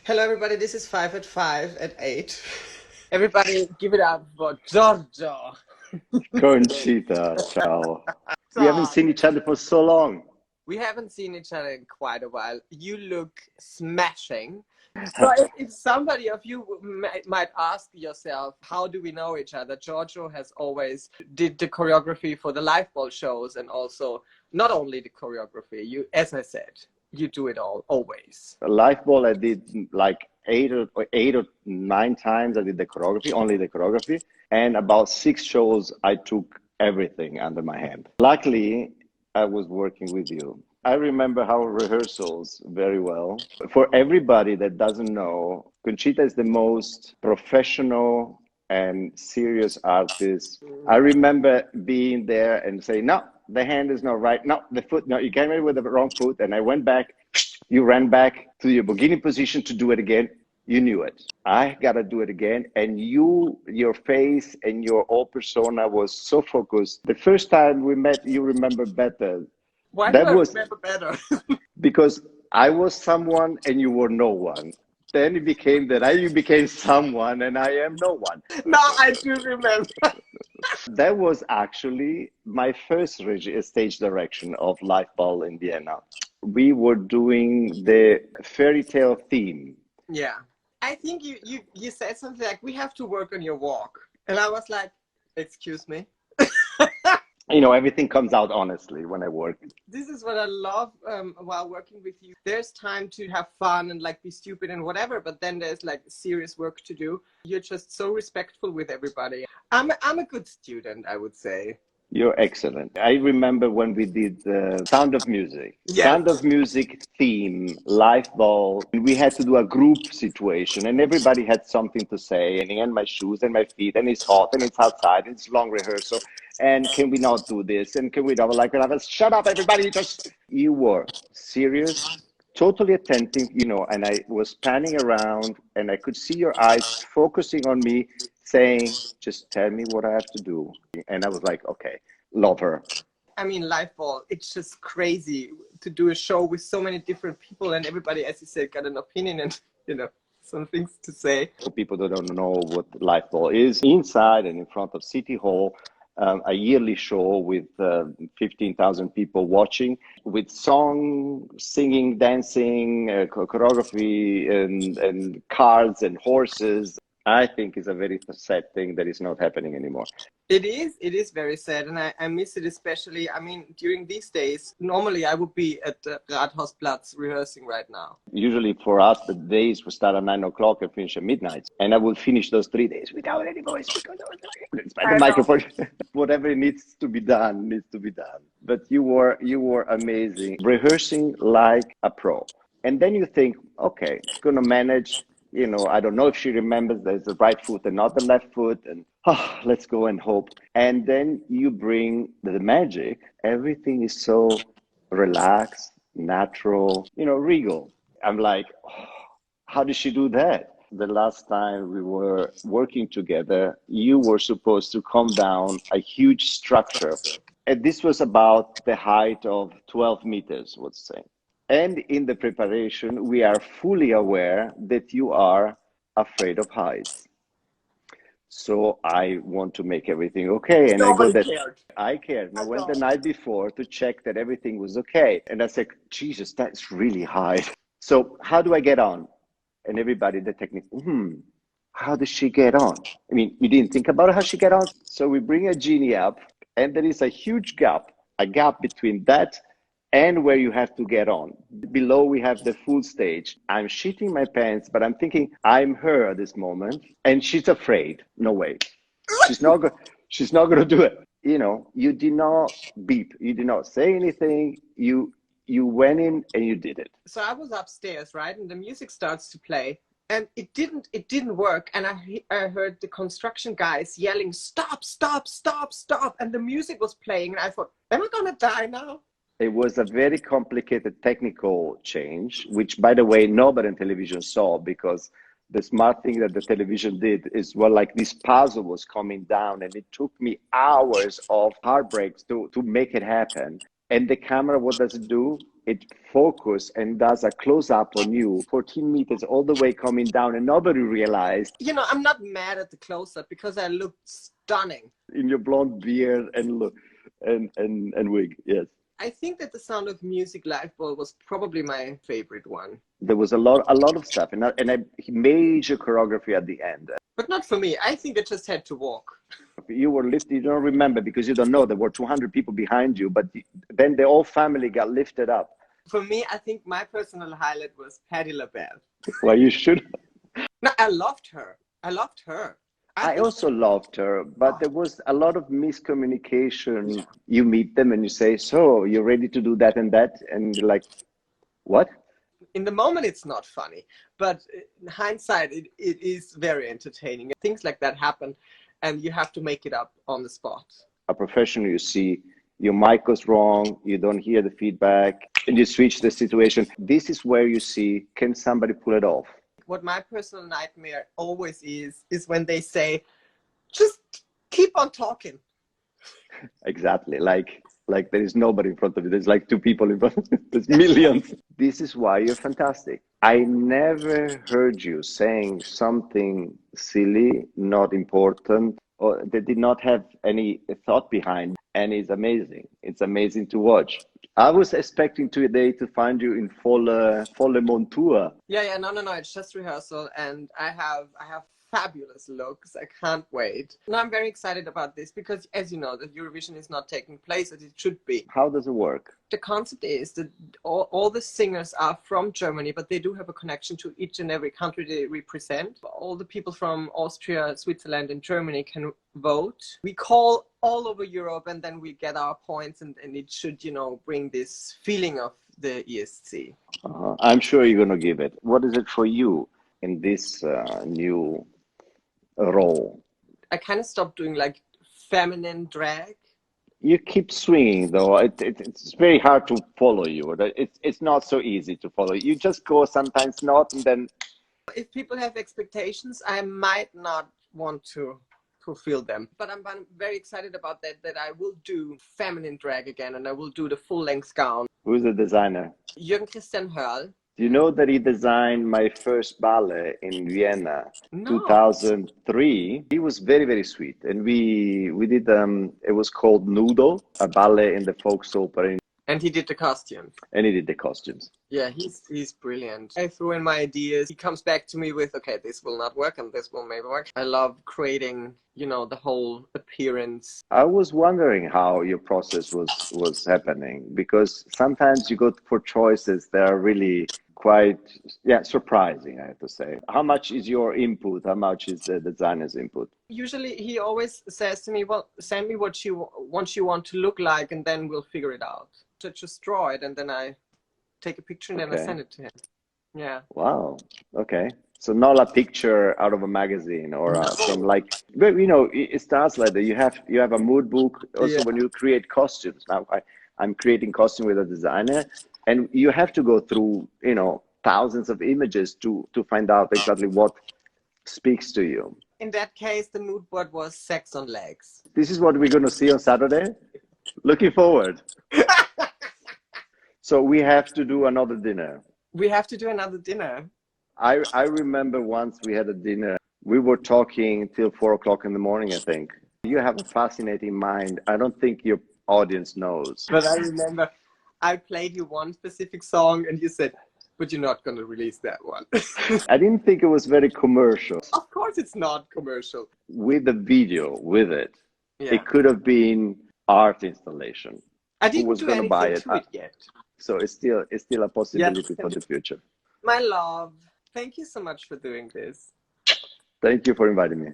Hello, everybody. This is 5 at 5 at 8. Everybody give it up for Giorgio. Conchita, ciao. We haven't Stop. seen each other for so long. We haven't seen each other in quite a while. You look smashing. So if somebody of you might ask yourself, how do we know each other? Giorgio has always did the choreography for the live ball shows, and also not only the choreography. You, as I said, you do it all always. Live ball, I did like eight or nine times. I did the choreography, only the choreography, and about 6 shows. I took everything under my hand. Luckily, I was working with you. I remember our rehearsals very well. For everybody that doesn't know, Conchita is the most professional and serious artist. I remember being there and saying, no, the hand is not right. No, the foot, no, you came in with the wrong foot. And I went back, you ran back to your beginning position to do it again. You knew it. I got to do it again. And your face and your whole persona was so focused. The first time we met, you remember better. Why That do I was remember better? because I was someone and you were no one. Then it became that you became someone and I am no one. No, I do remember. That was actually my first stage direction of Life Ball in Vienna. We were doing the fairy tale theme. Yeah. I think you said something like, we have to work on your walk. And I was like, excuse me. You know, everything comes out honestly when I work. This is what I love while working with you. There's time to have fun and like be stupid and whatever, but then there's like serious work to do. You're just so respectful with everybody. I'm a good student, I would say. You're excellent. I remember when we did Sound of Music. Yes. Sound of Music theme, live ball. We had to do a group situation and everybody had something to say. And my shoes and my feet, and it's hot and it's outside, and it's long rehearsal. And can we not do this? And can we not? Like, shut up, everybody. You were serious, totally attentive, you know, and I was panning around and I could see your eyes focusing on me, saying, just tell me what I have to do. And I was like, okay, love her. I mean, live ball, it's just crazy to do a show with so many different people, and everybody, as you said, got an opinion and, you know, some things to say. For people that don't know what live ball is, inside and in front of City Hall, a yearly show with 15,000 people watching, with song, singing, dancing, choreography, and cards and horses. I think is a very sad thing that is not happening anymore. It is very sad, and I miss it especially. I mean, during these days, normally I would be at the Rathausplatz rehearsing right now. Usually for us, the days will start at 9 o'clock and finish at midnight. And I will finish those 3 days without any voice because the microphone, whatever needs to be done, needs to be done. But you were amazing, rehearsing like a pro. And then you think, okay, it's going to manage. You know, I don't know if she remembers there's the right foot and not the left foot, and let's go and hope. And then you bring the magic. Everything is so relaxed, natural, you know, regal. I'm like, how did she do that? The last time we were working together, you were supposed to come down a huge structure. And this was about the height of 12 meters, let's say. And in the preparation, we are fully aware that you are afraid of heights. So I want to make everything okay. And I cared. And I went the night before to check that everything was okay. And I said, Jesus, that's really high. So how do I get on? And everybody, the technique, how does she get on? I mean, we didn't think about how she get on. So we bring a genie up, and there is a huge gap, between that and where you have to get on. Below, we have the full stage. I'm shitting my pants, but I'm thinking I'm her at this moment, and she's afraid. No way. She's not going to do it. You know, you did not beep. You did not say anything. You went in and you did it. So I was upstairs, right? And the music starts to play. And it didn't work. And I heard the construction guys yelling, stop, stop, stop, stop. And the music was playing. And I thought, am I going to die now? It was a very complicated technical change, which, by the way, nobody in television saw, because the smart thing that the television did is, well, like this puzzle was coming down, and it took me hours of heartbreaks to make it happen. And the camera, what does it do? It focuses and does a close-up on you, 14 meters all the way coming down, and nobody realized. You know, I'm not mad at the close-up because I look stunning. In your blonde beard and wig, yes. I think that the Sound of Music live ball was probably my favorite one. There was a lot of stuff, and a major choreography at the end. But not for me. I think I just had to walk. You were lifted, you don't remember because you don't know, there were 200 people behind you, but then the whole family got lifted up. For me, I think my personal highlight was Patti LaBelle. Well, you should. No, I loved her. I loved her. I also loved her, but there was a lot of miscommunication. You meet them and you say, so you're ready to do that and that? And you're like, what? In the moment, it's not funny, but in hindsight, it is very entertaining. Things like that happen, and you have to make it up on the spot. A professional, you see your mic goes wrong, you don't hear the feedback, and you switch the situation. This is where you see, can somebody pull it off? What my personal nightmare always is when they say, just keep on talking. Exactly. Like there is nobody in front of you. There's like two people in front of you. There's millions. This is why you're fantastic. I never heard you saying something silly, not important, or they did not have any thought behind. And it's amazing. It's amazing to watch. I was expecting today to find you in volle Montur. Yeah, no. It's just rehearsal, and I have fabulous looks. I can't wait. And I'm very excited about this because, as you know, that Eurovision is not taking place as it should be. How does it work? The concept is that all the singers are from Germany, but they do have a connection to each and every country they represent. All the people from Austria, Switzerland, and Germany can vote. We call all over Europe, and then we get our points, and it should, you know, bring this feeling of the ESC. I'm sure you're going to give it. What is it for you in this new role? I kind of stopped doing like feminine drag. You keep swinging though. It's very hard to follow you. It's not so easy to follow. You just go sometimes not, and then. If people have expectations, I might not want to fulfill them. But I'm very excited about that I will do feminine drag again, and I will do the full-length gown. Who's the designer? Jürgen Christian Hörl. Do you know that he designed my first ballet in Vienna, no. 2003? He was very, very sweet. And we did, it was called Nudo, a ballet in the Volksopera. And he did the costumes. And he did the costumes. Yeah, he's brilliant. I threw in my ideas. He comes back to me with, okay, this will not work and this will maybe work. I love creating, you know, the whole appearance. I was wondering how your process was happening, because sometimes you go for choices that are really quite, surprising, I have to say. How much is your input? How much is the designer's input? Usually he always says to me, well, send me what you want to look like, and then we'll figure it out. So just draw it, and then I take a picture and then I send it to him. Yeah. Wow. Okay. So not a picture out of a magazine or from like, but you know, it starts like that. You have a mood book also when you create costumes. Now I'm creating costume with a designer, and you have to go through, you know, thousands of images to find out exactly what speaks to you. In that case, the mood board was sex on legs. This is what we're going to see on Saturday. Looking forward. So we have to do another dinner. We have to do another dinner. I remember once we had a dinner. We were talking till 4 o'clock in the morning, I think. You have a fascinating mind. I don't think your audience knows. But I remember I played you one specific song and you said, but you're not going to release that one. I didn't think it was very commercial. Of course it's not commercial. With the video, with it, it could have been art installation. I didn't do anything to it yet. So it's still a possibility for the future. My love, thank you so much for doing this. Thank you for inviting me.